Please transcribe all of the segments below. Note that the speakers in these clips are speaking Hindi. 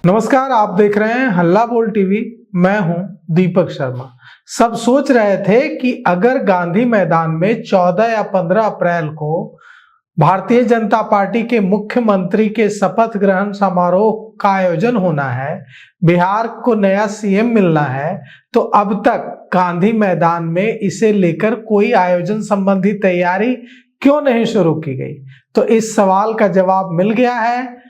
नमस्कार, आप देख रहे हैं हल्ला बोल टीवी। मैं हूं दीपक शर्मा। सब सोच रहे थे कि अगर गांधी मैदान में 14 या 15 अप्रैल को भारतीय जनता पार्टी के मुख्यमंत्री के शपथ ग्रहण समारोह का आयोजन होना है, बिहार को नया सीएम मिलना है, तो अब तक गांधी मैदान में इसे लेकर कोई आयोजन संबंधी तैयारी क्यों नहीं शुरू की गई। तो इस सवाल का जवाब मिल गया है।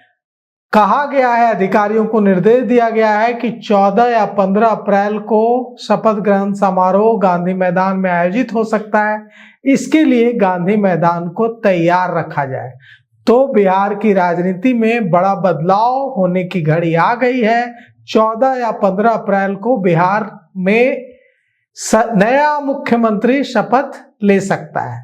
कहा गया है, अधिकारियों को निर्देश दिया गया है कि 14 या 15 अप्रैल को शपथ ग्रहण समारोह गांधी मैदान में आयोजित हो सकता है। इसके लिए गांधी मैदान को तैयार रखा जाए। तो बिहार की राजनीति में बड़ा बदलाव होने की घड़ी आ गई है। 14 या 15 अप्रैल को बिहार में नया मुख्यमंत्री शपथ ले सकता है।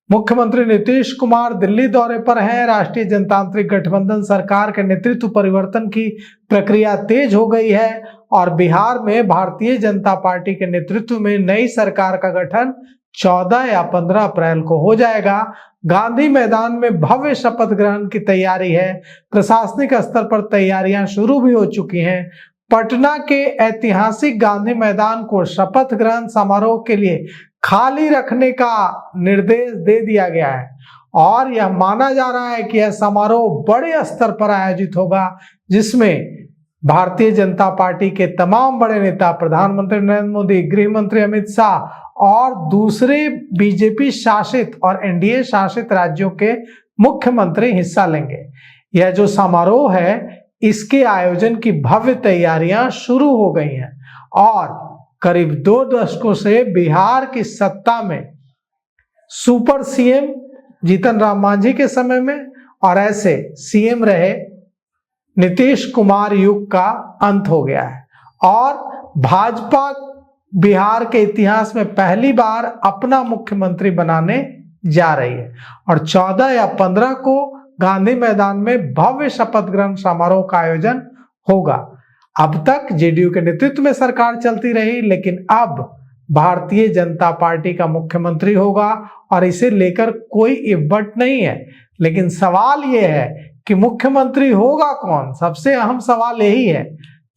मुख्यमंत्री नीतीश कुमार दिल्ली दौरे पर हैं। राष्ट्रीय जनतांत्रिक गठबंधन सरकार के नेतृत्व परिवर्तन की प्रक्रिया तेज हो गई है और बिहार में भारतीय जनता पार्टी के नेतृत्व में नई सरकार का गठन 14 या 15 अप्रैल को हो जाएगा। गांधी मैदान में भव्य शपथ ग्रहण की तैयारी है। प्रशासनिक स्तर पर तैयारियां शुरू भी हो चुकी हैं। पटना के ऐतिहासिक गांधी मैदान को शपथ ग्रहण समारोह के लिए खाली रखने का निर्देश दे दिया गया है और यह माना जा रहा है कि यह समारोह बड़े स्तर पर आयोजित होगा, जिसमें भारतीय जनता पार्टी के तमाम बड़े नेता, प्रधानमंत्री नरेंद्र मोदी, गृह मंत्री अमित शाह और दूसरे बीजेपी शासित और एनडीए शासित राज्यों के मुख्यमंत्री हिस्सा लेंगे। यह जो समारोह है, इसके आयोजन की भव्य तैयारियां शुरू हो गई हैं और करीब 2 दशकों से बिहार की सत्ता में सुपर सीएम जीतन राम मांझी के समय में और ऐसे सीएम रहे नीतीश कुमार युग का अंत हो गया है और भाजपा बिहार के इतिहास में पहली बार अपना मुख्यमंत्री बनाने जा रही है और 14 या 15 को गांधी मैदान में भव्य शपथ ग्रहण समारोह का आयोजन होगा। अब तक जेडीयू के नेतृत्व में सरकार चलती रही, लेकिन अब भारतीय जनता पार्टी का मुख्यमंत्री होगा और इसे लेकर कोई इब्बट नहीं है। लेकिन सवाल यह है कि मुख्यमंत्री होगा कौन। सबसे अहम सवाल यही है।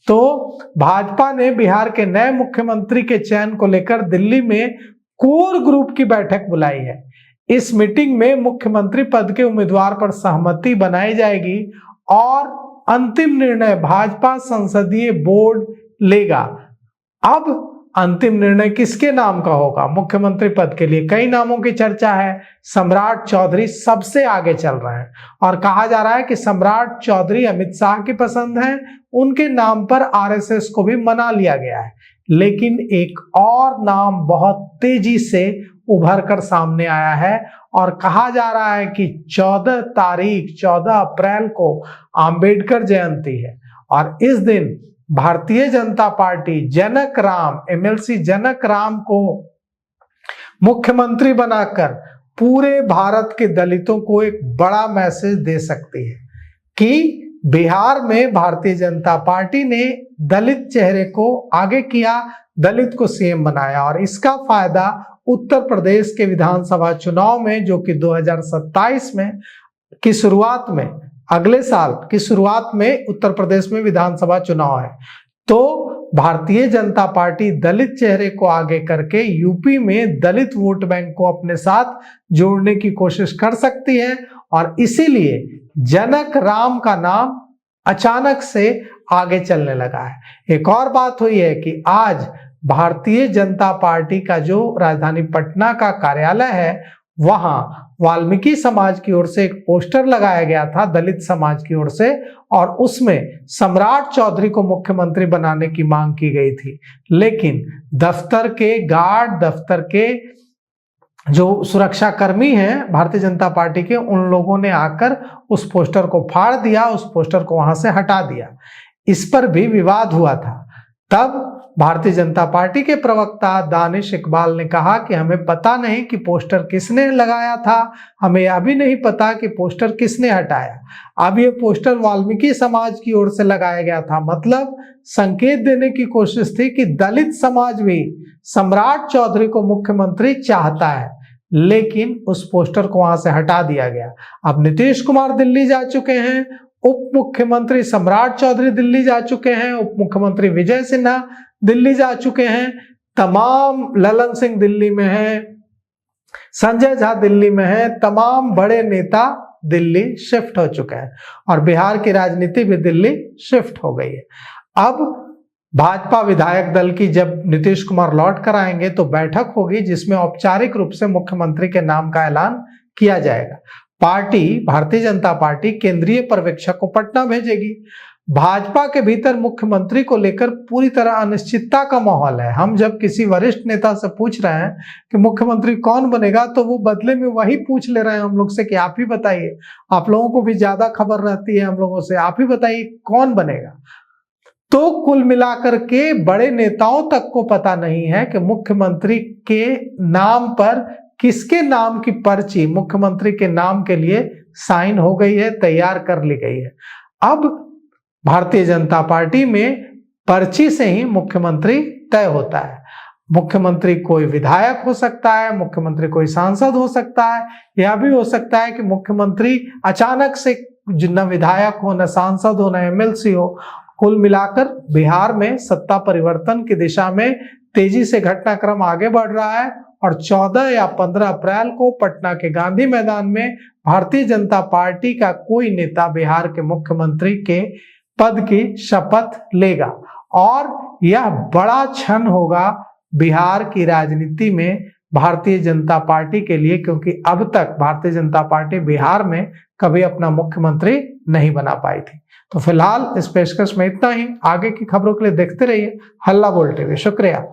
तो भाजपा ने बिहार के नए मुख्यमंत्री के चयन को लेकर दिल्ली में कोर ग्रुप की बैठक बुलाई है। इस मीटिंग में मुख्यमंत्री पद के उम्मीदवार पर सहमति बनाई जाएगी और अंतिम निर्णय भाजपा संसदीय बोर्ड लेगा। अब अंतिम निर्णय किसके नाम का होगा? मुख्यमंत्री पद के लिए कई नामों की चर्चा है। सम्राट चौधरी सबसे आगे चल रहे हैं और कहा जा रहा है कि सम्राट चौधरी अमित शाह की पसंद है। उनके नाम पर आरएसएस को भी मना लिया गया है। लेकिन एक और नाम बहुत तेजी से उभर कर सामने आया है और कहा जा रहा है कि 14 अप्रैल को अंबेडकर जयंती है और इस दिन भारतीय जनता पार्टी जनक राम, एमएलसी जनक राम को मुख्यमंत्री बनाकर पूरे भारत के दलितों को एक बड़ा मैसेज दे सकती है कि बिहार में भारतीय जनता पार्टी ने दलित चेहरे को आगे किया, दलित को सीएम बनाया और इसका फायदा उत्तर प्रदेश के विधानसभा चुनाव में, जो कि 2027 में की शुरुआत में, अगले साल की शुरुआत में उत्तर प्रदेश में विधानसभा चुनाव है। तो भारतीय जनता पार्टी दलित चेहरे को आगे करके यूपी में दलित वोट बैंक को अपने साथ जोड़ने की कोशिश कर सकती है और इसीलिए जनक राम का नाम अचानक से आगे चलने लगा है। एक और बात हुई है कि आज भारतीय जनता पार्टी का जो राजधानी पटना का कार्यालय है, वहां वाल्मीकि समाज की ओर से एक पोस्टर लगाया गया था, दलित समाज की ओर से, और उसमें सम्राट चौधरी को मुख्यमंत्री बनाने की मांग की गई थी। लेकिन दफ्तर के गार्ड, दफ्तर के जो सुरक्षा कर्मी हैं भारतीय जनता पार्टी के, उन लोगों ने आकर उस पोस्टर को फाड़ दिया, उस पोस्टर को वहां से हटा दिया। इस पर भी विवाद हुआ था। तब भारतीय जनता पार्टी के प्रवक्ता दानिश इकबाल ने कहा कि हमें पता नहीं कि पोस्टर किसने लगाया था, हमें यह भी नहीं पता कि पोस्टर किसने हटाया। अब ये पोस्टर वाल्मीकि समाज की ओर से लगाया गया था, मतलब संकेत देने की कोशिश थी कि दलित समाज भी सम्राट चौधरी को मुख्यमंत्री चाहता है, लेकिन उस पोस्टर को वहां से हटा दिया गया। अब नीतीश कुमार दिल्ली जा चुके हैं, उप मुख्यमंत्री सम्राट चौधरी दिल्ली जा चुके हैं, उप मुख्यमंत्री विजय सिन्हा दिल्ली जा चुके हैं, तमाम ललन सिंह दिल्ली में है, संजय झा दिल्ली में है, तमाम बड़े नेता दिल्ली शिफ्ट हो चुके हैं और बिहार की राजनीति भी दिल्ली शिफ्ट हो गई है। अब भाजपा विधायक दल की जब नीतीश कुमार लौट कर आएंगे तो बैठक होगी जिसमें औपचारिक रूप से मुख्यमंत्री के नाम का ऐलान किया जाएगा। पार्टी, भारतीय जनता पार्टी केंद्रीय पर्यवेक्षक को पटना भेजेगी। भाजपा के भीतर मुख्यमंत्री को लेकर पूरी तरह अनिश्चितता का माहौल है। हम जब किसी वरिष्ठ नेता से पूछ रहे हैं कि मुख्यमंत्री कौन बनेगा तो वो बदले में वही पूछ ले रहे हैं हम लोग से कि आप ही बताइए, आप लोगों को भी ज्यादा खबर रहती है हम लोगों से, आप ही बताइए कौन बनेगा। तो कुल मिलाकर के बड़े नेताओं तक को पता नहीं है कि मुख्यमंत्री के नाम पर किसके नाम की पर्ची मुख्यमंत्री के नाम के लिए साइन हो गई है, तैयार कर ली गई है। अब भारतीय जनता पार्टी में पर्ची से ही मुख्यमंत्री तय होता है। मुख्यमंत्री कोई विधायक हो सकता है, मुख्यमंत्री कोई सांसद हो सकता है, यह भी हो सकता है कि मुख्यमंत्री अचानक से न विधायक हो, न सांसद हो, न एमएलसी हो। कुल मिलाकर बिहार में सत्ता परिवर्तन की दिशा में तेजी से घटनाक्रम आगे बढ़ रहा है और 14 या 15 अप्रैल को पटना के गांधी मैदान में भारतीय जनता पार्टी का कोई नेता बिहार के मुख्यमंत्री के पद की शपथ लेगा और यह बड़ा क्षण होगा बिहार की राजनीति में भारतीय जनता पार्टी के लिए, क्योंकि अब तक भारतीय जनता पार्टी बिहार में कभी अपना मुख्यमंत्री नहीं बना पाई थी। तो फिलहाल इस पेशकश में इतना ही। आगे की खबरों के लिए देखते रहिए हल्ला बोल टीवी। शुक्रिया।